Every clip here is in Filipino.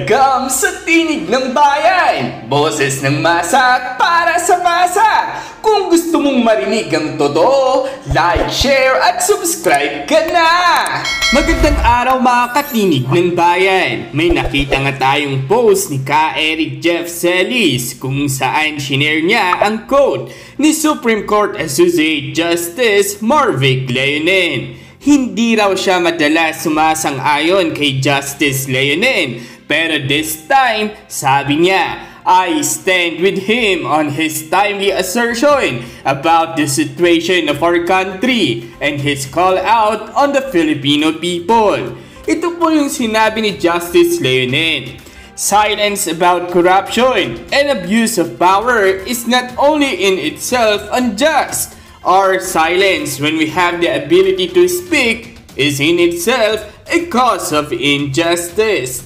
Welcome sa Tinig ng Bayan! Boses ng masa para sa masa! Kung gusto mong marinig ang totoo, like, share at subscribe ka na! Magandang araw mga katinig ng bayan! May nakita nga tayong post ni Ka Eric Jeff Celis kung saan shinare niya ang quote ni Supreme Court Associate Justice Marvic Leonen. Hindi raw siya madalas sumasang-ayon kay Justice Leonen, pero this time, sabi niya, I stand with him on his timely assertion about the situation of our country and his call out on the Filipino people. Ito po yung sinabi ni Justice Leonen. Silence about corruption and abuse of power is not only in itself unjust. Our silence when we have the ability to speak is in itself a cause of injustice.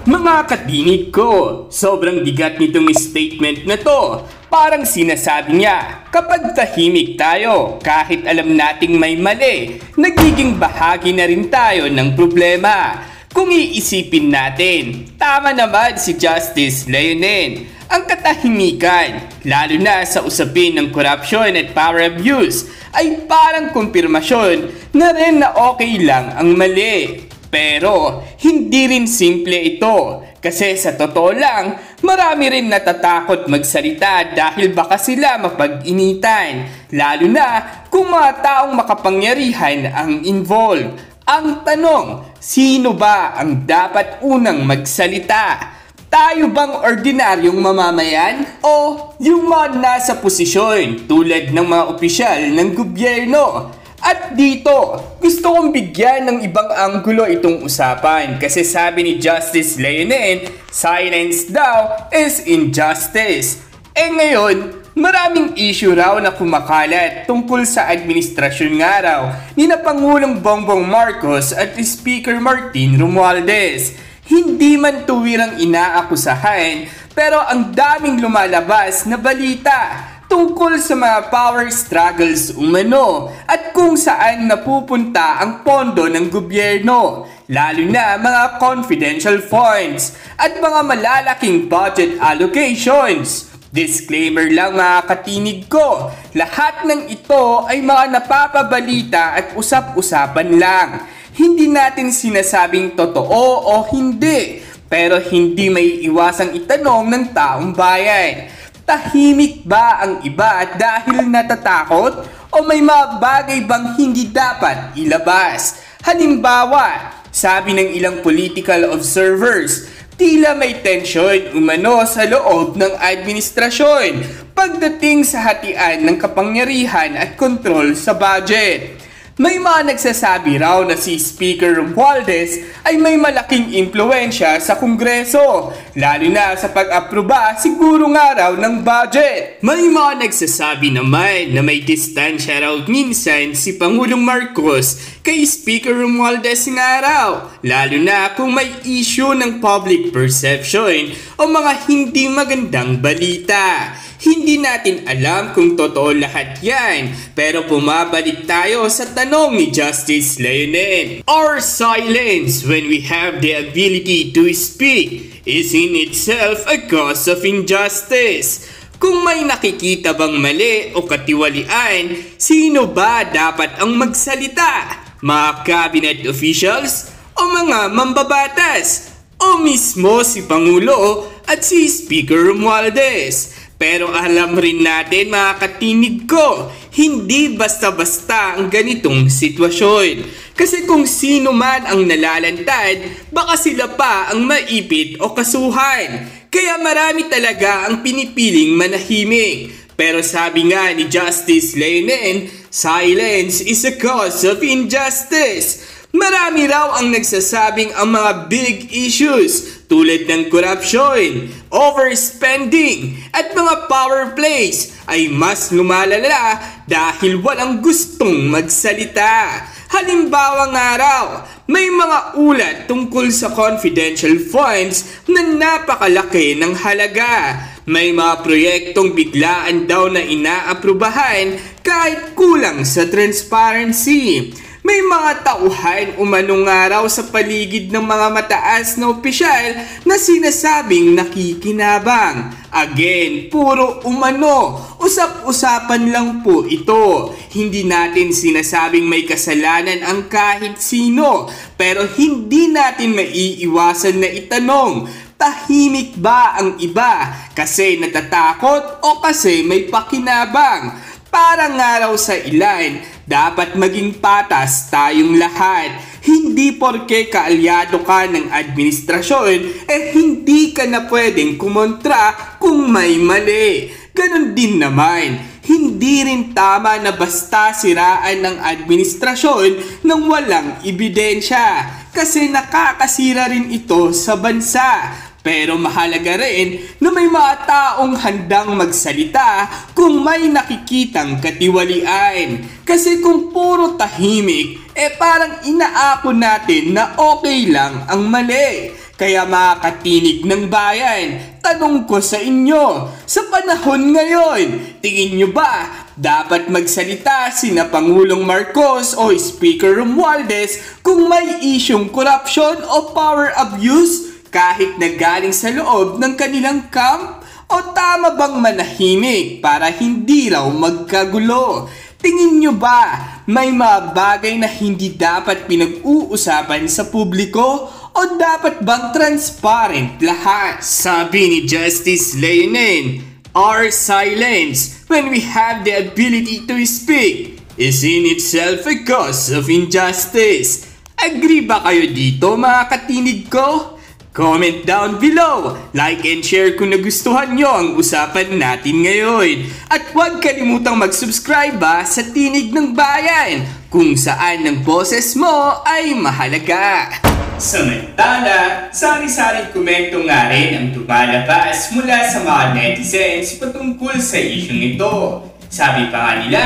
Mga katinig ko, sobrang bigat nitong statement na to. Parang sinasabi niya, kapag tahimik tayo, kahit alam nating may mali, nagiging bahagi na rin tayo ng problema. Kung iisipin natin, tama naman si Justice Leonen. Ang katahimikan, lalo na sa usapin ng corruption at power abuse, ay parang kumpirmasyon na rin na okay lang ang mali. Pero hindi rin simple ito kasi sa totoo lang, marami rin natatakot magsalita dahil baka sila mapag-initan, lalo na kung mga taong makapangyarihan ang involved. Ang tanong, sino ba ang dapat unang magsalita? Tayo bang ordinaryong mamamayan? O yung mga nasa posisyon tulad ng mga opisyal ng gobyerno? At dito, gusto kong bigyan ng ibang anggulo itong usapan kasi sabi ni Justice Leonen, silence daw is injustice. Ngayon, maraming issue raw na kumakalat tungkol sa administrasyon nga raw ni na Pangulong Bongbong Marcos at Speaker Martin Romualdez. Hindi man tuwirang inaakusahan, pero ang daming lumalabas na balita tungkol sa mga power struggles umano at kung saan napupunta ang pondo ng gobyerno, lalo na mga confidential funds at mga malalaking budget allocations. Disclaimer lang mga katinig ko, lahat ng ito ay mga napapabalita at usap-usapan lang. Hindi natin sinasabing totoo o hindi, pero hindi may iwasang itanong ng taong bayan. Tahimik ba ang iba dahil natatakot o may mga bagay bang hindi dapat ilabas? Halimbawa, sabi ng ilang political observers, tila may tensyon umano sa loob ng administrasyon pagdating sa hatian ng kapangyarihan at kontrol sa budget. May mga nagsasabi raw na si Speaker Romualdez ay may malaking impluensya sa Kongreso, lalo na sa pag-aproba siguro nga raw ng budget. May mga nagsasabi naman na may distansya raw minsan si Pangulong Marcos kay Speaker Romualdez nga raw, lalo na kung may issue ng public perception o mga hindi magandang balita. Hindi natin alam kung totoo lahat yan, pero pumabalik tayo sa tanong ni Justice Leonen. Our silence when we have the ability to speak is in itself a cause of injustice. Kung may nakikita bang mali o katiwalian, sino ba dapat ang magsalita? Mga cabinet officials o mga mambabatas? O mismo si Pangulo at si Speaker Romualdez? Pero alam rin natin mga katinig ko, hindi basta-basta ang ganitong sitwasyon. Kasi kung sino man ang nalalantad, baka sila pa ang maipit o kasuhan. Kaya marami talaga ang pinipiling manahimik. Pero sabi nga ni Justice Leonen, silence is a cause of injustice. Marami raw ang nagsasabing ang mga big issues tulad ng corruption, overspending at mga power plays ay mas lumalala dahil walang gustong magsalita. Halimbawa nga raw, may mga ulat tungkol sa confidential funds na napakalaki ng halaga. May mga proyektong biglaan daw na inaaprubahan kahit kulang sa transparency. May mga tauhan umanong araw sa paligid ng mga mataas na opisyal na sinasabing nakikinabang. Again, puro umano. Usap-usapan lang po ito. Hindi natin sinasabing may kasalanan ang kahit sino. Pero hindi natin maiiwasan na itanong, tahimik ba ang iba kasi natatakot o kasi may pakinabang? Parang nga raw sa ilan, dapat maging patas tayong lahat. Hindi porke kaalyado ka ng administrasyon, hindi ka na pwedeng kumontra kung may mali. Ganon din naman, hindi rin tama na basta siraan ng administrasyon nang walang ebidensya. Kasi nakakasira rin ito sa bansa. Pero mahalaga rin na may mga taong handang magsalita kung may nakikitang katiwalian. Kasi kung puro tahimik, parang inaako natin na okay lang ang mali. Kaya mga katinig ng bayan, tanong ko sa inyo, sa panahon ngayon, tingin nyo ba dapat magsalita sina Pangulong Marcos o Speaker Romualdez kung may isyong corruption o power abuse? Kahit na galing sa loob ng kanilang camp? O tama bang manahimik para hindi raw magkagulo? Tingin nyo ba may mga bagay na hindi dapat pinag-uusapan sa publiko? O dapat bang transparent lahat? Sabi ni Justice Leonen, our silence when we have the ability to speak is in itself a cause of injustice. Agree ba kayo dito mga katinig ko? Comment down below, like and share kung nagustuhan nyo ang usapan natin ngayon. At huwag kalimutang mag-subscribe sa Tinig ng Bayan, kung saan ang boses mo ay mahalaga. Samantala, sari-saring komento nga rin ang tumalabas mula sa mga netizens patungkol sa isyong ito. Sabi pa nga nila,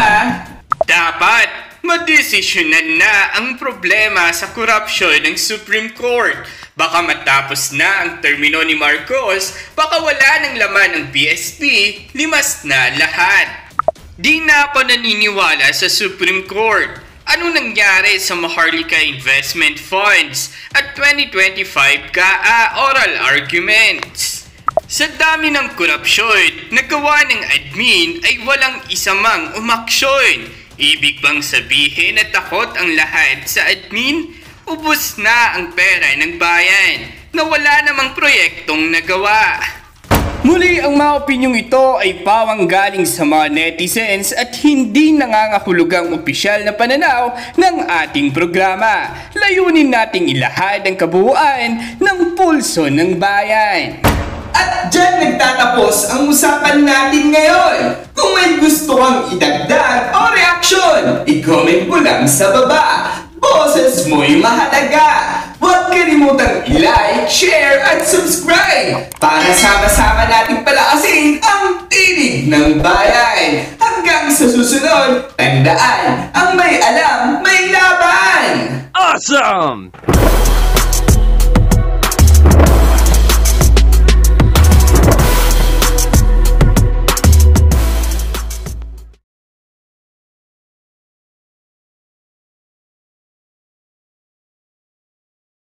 dapat madesisyonan na ang problema sa korupsyon ng Supreme Court. Baka matapos na ang termino ni Marcos, baka wala ng laman ng PSP, limas na lahat. Di na ako naniniwala sa Supreme Court. Ano nangyari sa Maharlika Investment Funds at 2025 oral arguments? Sa dami ng korupsyon, nagawa ng admin ay walang isa mang umaksyon. Ibig bang sabihin na takot ang lahat sa admin? Ubus na ang pera ng bayan na wala namang proyektong nagawa. Muli, ang mga opinyong ito ay pawang galing sa mga netizens at hindi nangangahulugang opisyal na pananaw ng ating programa. Layunin nating ilahad ang kabuuan ng pulso ng bayan. At dyan nagtatapos ang usapan natin ngayon. Kung may gusto kang idagdag o reaksyon, i-comment mo lang sa baba. Boses mo'y mahalaga. Huwag kalimutang i-like, share at subscribe para sama-sama nating palakasin ang Tinig ng Bayan. Hanggang sa susunod, tandaan, ang may alam, may laban! Awesome!